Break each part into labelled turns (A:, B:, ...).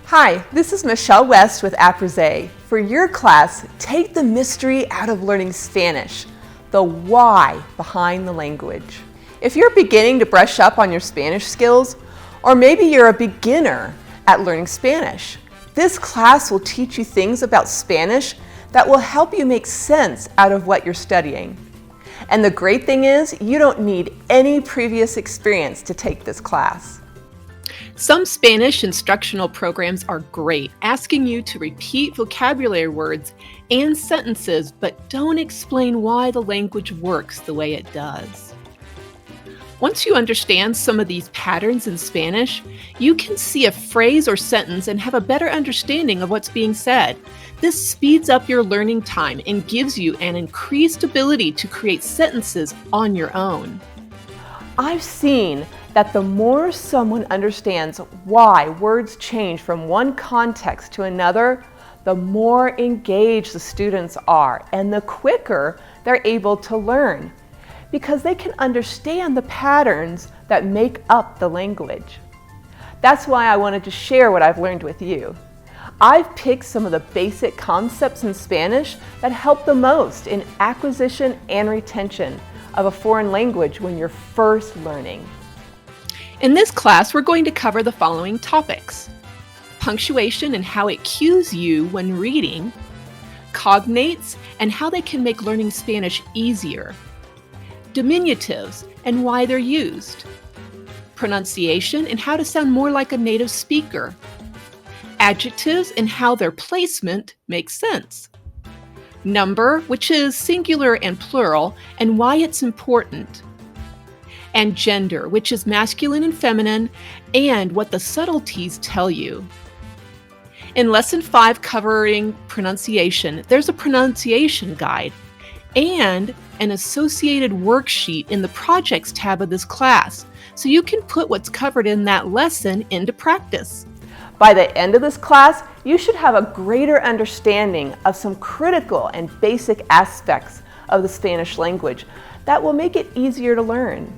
A: Hi, this is Michelle West with Appreze. For your class, take the mystery out of learning Spanish, the why behind the language. If you're beginning to brush up on your Spanish skills, or maybe you're a beginner at learning Spanish, this class will teach you things about Spanish that will help you make sense out of what you're studying. And the great thing is, you don't need any previous experience to take this class.
B: Some Spanish instructional programs are great, asking you to repeat vocabulary words and sentences, but don't explain why the language works the way it does. Once you understand some of these patterns in Spanish, you can see a phrase or sentence and have a better understanding of what's being said. This speeds up your learning time and gives you an increased ability to create sentences on your own.
A: I've seen that the more someone understands why words change from one context to another, the more engaged the students are and the quicker they're able to learn, because they can understand the patterns that make up the language. That's why I wanted to share what I've learned with you. I've picked some of the basic concepts in Spanish that help the most in acquisition and retention of a foreign language when you're first learning.
B: In this class, we're going to cover the following topics: punctuation and how it cues you when reading, cognates and how they can make learning Spanish easier, diminutives and why they're used, pronunciation and how to sound more like a native speaker, adjectives and how their placement makes sense, number, which is singular and plural, and why it's important, and gender, which is masculine and feminine, and what the subtleties tell you. In Lesson 5, covering pronunciation, there's a pronunciation guide and an associated worksheet in the Projects tab of this class, so you can put what's covered in that lesson into practice.
A: By the end of this class, you should have a greater understanding of some critical and basic aspects of the Spanish language that will make it easier to learn.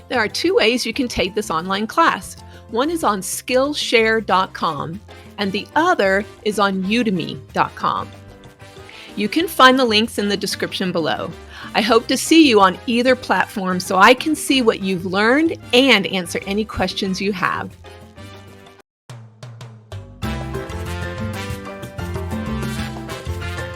B: There are two ways you can take this online class. One is on Skillshare.com and the other is on Udemy.com. You can find the links in the description below. I hope to see you on either platform so I can see what you've learned and answer any questions you have.